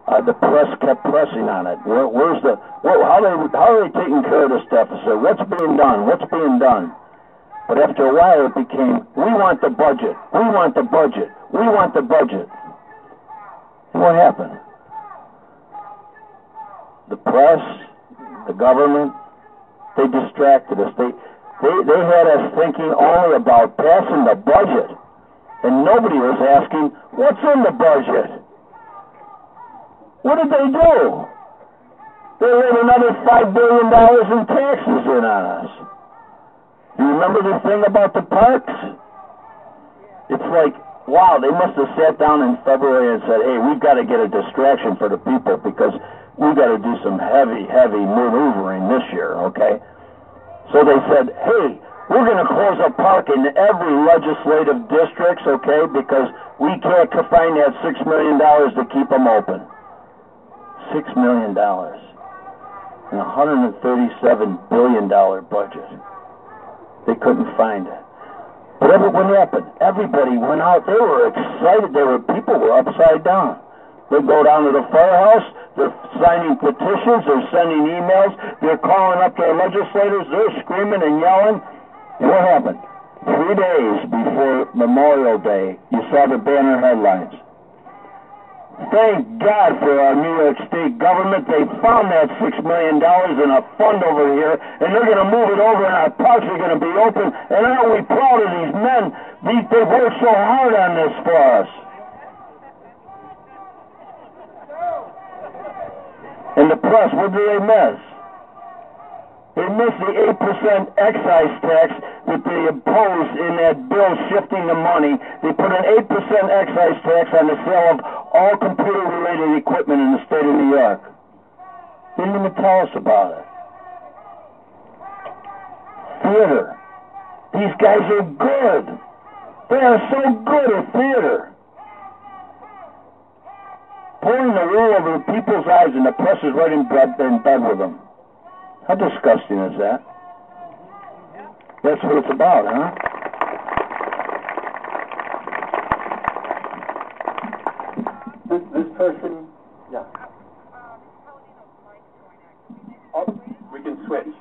The press kept pressing on it. How are they taking care of this deficit? What's being done? What's being done? But after a while it became, we want the budget. We want the budget. We want the budget. And what happened? The press, the government, they distracted us. They had us thinking only about passing the budget. And nobody was asking, what's in the budget? What did they do? They laid another $5 billion in taxes in on us. You remember the thing about the parks? It's like, wow, they must have sat down in February and said, hey, we've got to get a distraction for the people because we've got to do some heavy, heavy maneuvering this year, okay? So they said, hey, we're going to close a park in every legislative district, okay, because we can't find that $6 million to keep them open. $6 million in a $137 billion budget. They couldn't find it. But what happened? Everybody went out. They were excited. People were upside down. They go down to the firehouse. They're signing petitions. They're sending emails. They're calling up their legislators. They're screaming and yelling. And what happened? 3 days before Memorial Day, you saw the banner headlines. Thank God for our New York State government. They found that $6 million in a fund over here, and they're going to move it over, and our parks are going to be open. And aren't we proud of these men? They've worked so hard on this for us. And the press, what do they miss? They missed the 8% excise tax that they imposed in that bill shifting the money. They put an 8% excise tax on the sale of all computer-related equipment in the state of New York. They didn't even tell us about it. Theater. These guys are good. They are so good at theater. Pulling the wool over the people's eyes, and the press is right in bed with them. How disgusting is that? That's what it's about, huh? This person, yeah. Oh, we can switch.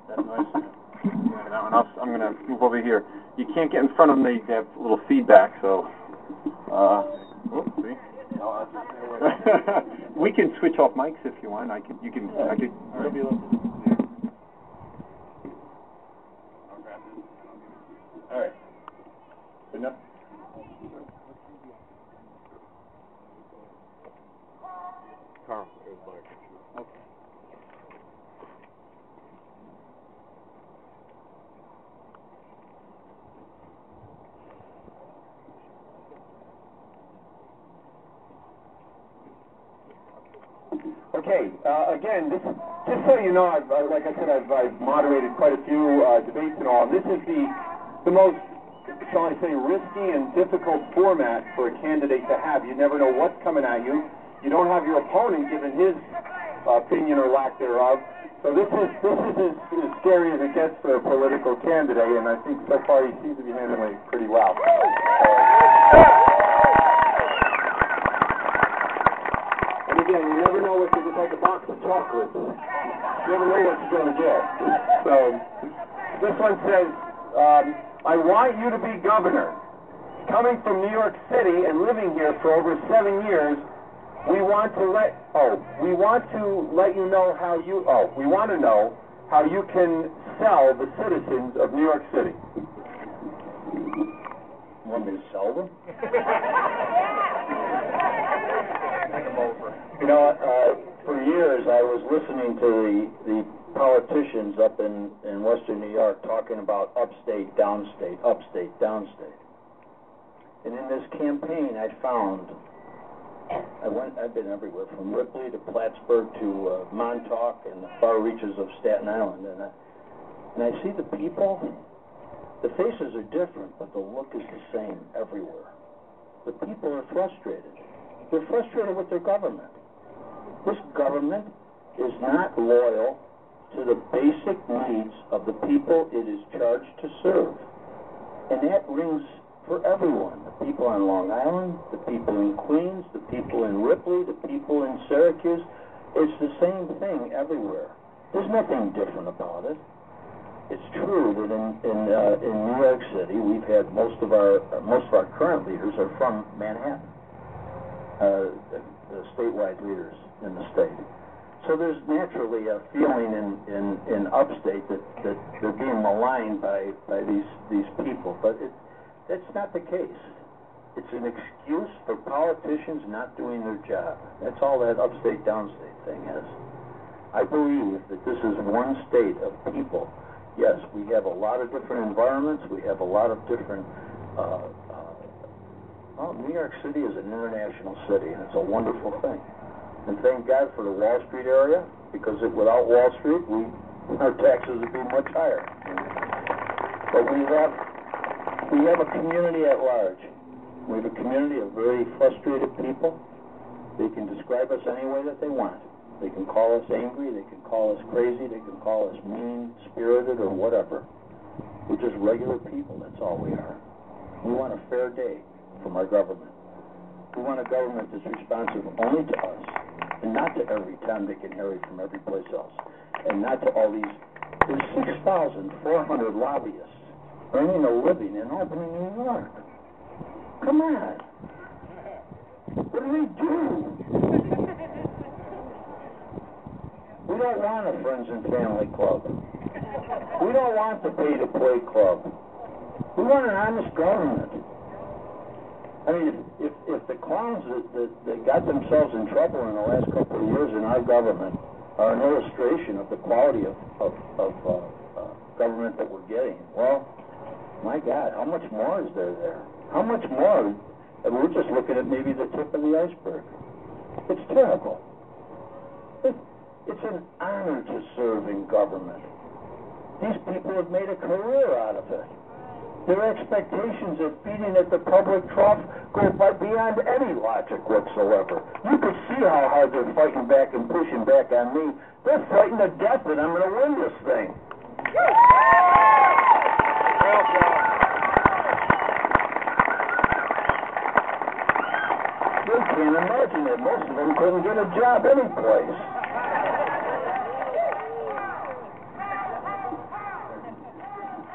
That noise. Yeah, that one. I'm going to move over here. You can't get in front of me. They have a little feedback, so. See? No, we can switch off mics if you want. I could. It'll be a little. All right. Good enough. Carl, it was Mark. Okay. Okay, again, this, just so you know, like I said, I've moderated quite a few debates and all. This is the most, shall I say, risky and difficult format for a candidate to have. You never know what's coming at you. You don't have your opponent giving his opinion or lack thereof. So this is as scary as it gets for a political candidate, and I think so far he seems to be handling it pretty well. Again, you never know what it's like a box of chocolates. You never know what you're going to get. So, this one says, I want you to be governor. Coming from New York City and living here for over 7 years, we want to let you know how we want to know how you can sell the citizens of New York City. You want me to sell them? You know, for years I was listening to the politicians up in Western New York talking about upstate, downstate, upstate, downstate. And in this campaign I found, I've been everywhere, from Ripley to Plattsburgh to Montauk and the far reaches of Staten Island. And I see the people, the faces are different, but the look is the same everywhere. The people are frustrated. They're frustrated with their government. This government is not loyal to the basic needs of the people it is charged to serve. And that rings for everyone. The people on Long Island, the people in Queens, the people in Ripley, the people in Syracuse. It's the same thing everywhere. There's nothing different about it. It's true that in New York City, we've had most of our current leaders are from Manhattan, the statewide leaders in the state. So there's naturally a feeling in upstate that they're being maligned by these people, but that's not the case. It's an excuse for politicians not doing their job. That's all that upstate downstate thing is. I believe that this is one state of people. Yes, we have a lot of different environments. We have a lot of different. Well, New York City is an international city, and it's a wonderful thing. And thank God for the Wall Street area, because without Wall Street, our taxes would be much higher. But we have a community at large. We have a community of very frustrated people. They can describe us any way that they want. They can call us angry, they can call us crazy, they can call us mean-spirited or whatever. We're just regular people, that's all we are. We want a fair day from our government. We want a government that's responsive only to us, and not to every Tom, Dick, and Harry from every place else. And not to all these, there's 6,400 lobbyists earning a living in Albany, New York. Come on. What do we do? We don't want a friends and family club. We don't want the pay-to-play club. We want an honest government. I mean, if the clowns that got themselves in trouble in the last couple of years in our government are an illustration of the quality of government that we're getting, well, my God, how much more is there? How much more? And we're just looking at maybe the tip of the iceberg. It's terrible. It's an honor to serve in government. These people have made a career out of it. Their expectations of feeding at the public trough go beyond any logic whatsoever. You could see how hard they're fighting back and pushing back on me. They're fighting to death that I'm going to win this thing. They can't imagine it. Most of them couldn't get a job anyplace.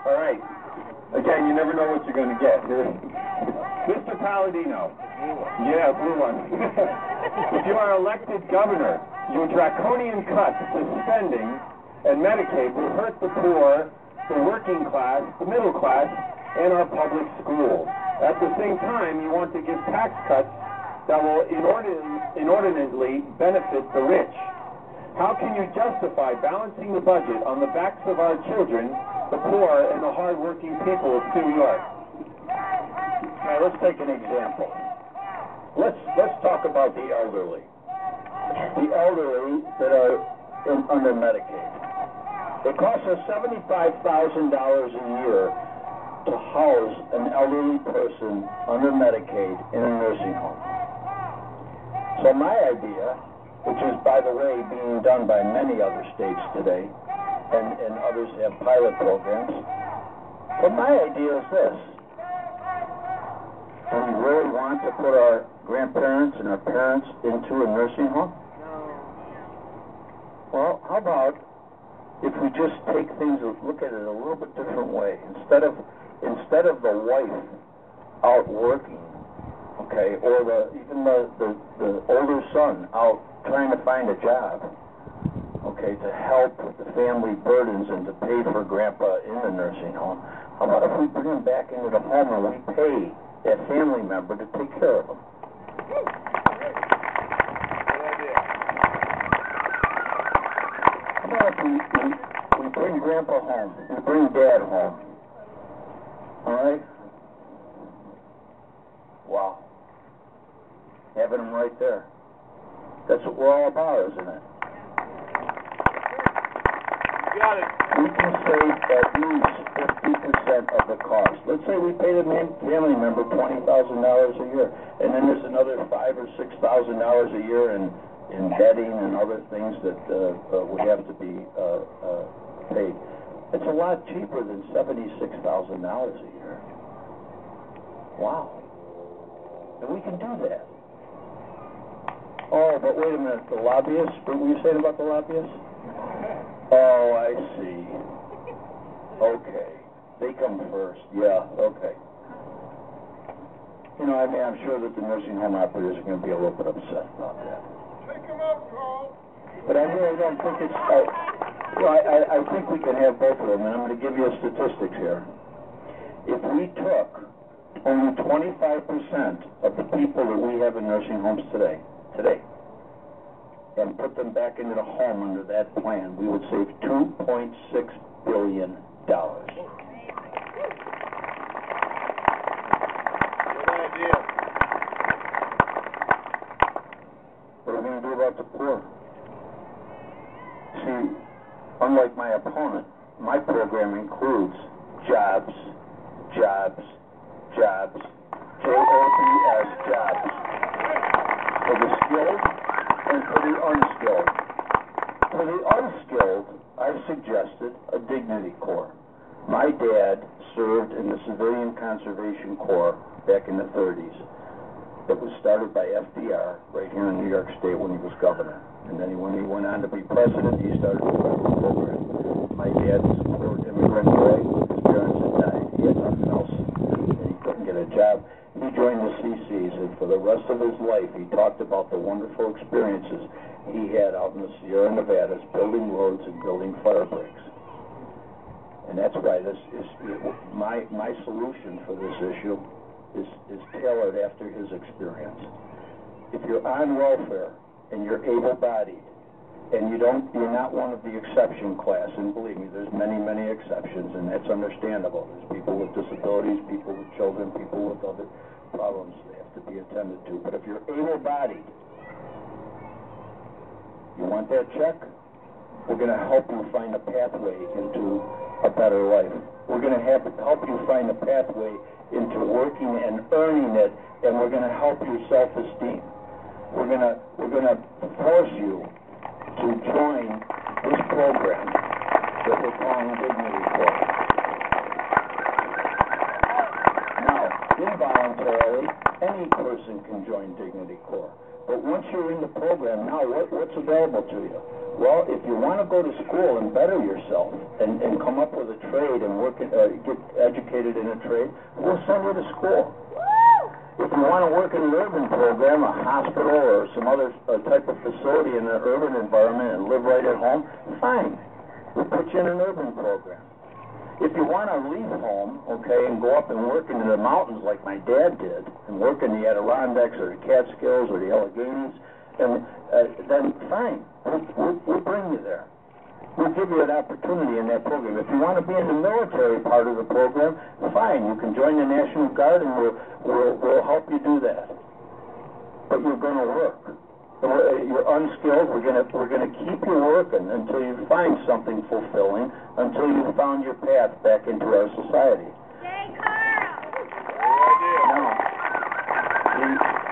All right. Again, you never know what you're going to get. Mr. Palladino. Yeah, blue one. If you are elected governor, your draconian cuts to spending and Medicaid will hurt the poor, the working class, the middle class, and our public schools. At the same time, you want to give tax cuts that will inordinately benefit the rich. How can you justify balancing the budget on the backs of our children, the poor, and the hard-working people of New York? Now, let's take an example. Let's talk about the elderly. The elderly that are under Medicaid. It costs us $75,000 a year to house an elderly person under Medicaid in a nursing home. So my idea, which is, by the way, being done by many other states today, and others have pilot programs, but my idea is this. Do we really want to put our grandparents and our parents into a nursing home? No. Well, how about if we just take things, look at it a little bit different way. Instead of the wife out working, okay, or even the older son out trying to find a job, okay, to help with the family burdens and to pay for grandpa in the nursing home, how about if we bring him back into the home and we pay that family member to take care of him? How about if we bring grandpa home, we bring dad home, all right? Wow. Having them right there. That's what we're all about, isn't it? You got it. We can save at least 50% of the cost. Let's say we pay the family member $20,000 a year, and then there's another $5,000 or $6,000 a year in bedding and other things that would have to be paid. It's a lot cheaper than $76,000 a year. Wow. And we can do that. Oh, but wait a minute, the lobbyists? What were you saying about the lobbyists? Oh, I see. Okay. They come first. Yeah, okay. You know, I mean, I'm sure that the nursing home operators are going to be a little bit upset about that. Take them out, Carl. But I really don't think it's... I think we can have both of them, and I'm going to give you statistics here. If we took only 25% of the people that we have in nursing homes today, and put them back into the home under that plan, we would save $2.6 billion. What are we going to do about the poor? See, unlike my opponent, my program includes jobs, jobs, jobs, J-O-B-S, jobs, for the skilled and for the unskilled. For the unskilled, I've suggested a Dignity Corps. My dad served in the Civilian Conservation Corps back in the 30s. It was started by FDR right here in New York State when he was governor. And then when he went on to be president, he started the federal program. My dad was a poor immigrant boy. His parents had died. He had nothing else, and he couldn't get a job. He joined the CCs, and for the rest of his life, he talked about the wonderful experiences he had out in the Sierra Nevadas, building roads and building fire breaks. And that's why this is my solution for this issue is tailored after his experience. If you're on welfare and you're able-bodied and you're not one of the exception class, and believe me, there's many, many exceptions, and that's understandable. There's people with disabilities, people with children, people with other problems they have to be attended to. But if you're able-bodied, you want that check? We're going to help you find a pathway into a better life. We're going to help you find a pathway into working and earning it, and we're going to help your self-esteem. We're going to force you to join this program that we're calling Dignity Corps. Now, involuntarily, any person can join Dignity Corps. But once you're in the program, now what's available to you? Well, if you want to go to school and better yourself and come up with a trade and get educated in a trade, we'll send you to school. If you want to work in an urban program, a hospital or some other type of facility in an urban environment and live right at home, fine. We'll put you in an urban program. If you want to leave home, okay, and go up and work into the mountains like my dad did, and work in the Adirondacks or the Catskills or the Alleghenies, then fine. We'll bring you there. We'll give you an opportunity in that program. If you want to be in the military part of the program, fine. You can join the National Guard, and we'll help you do that. But you're going to work. You're unskilled. We're going to keep you working until you find something fulfilling, until you've found your path back into our society. Yay, Carl! Now,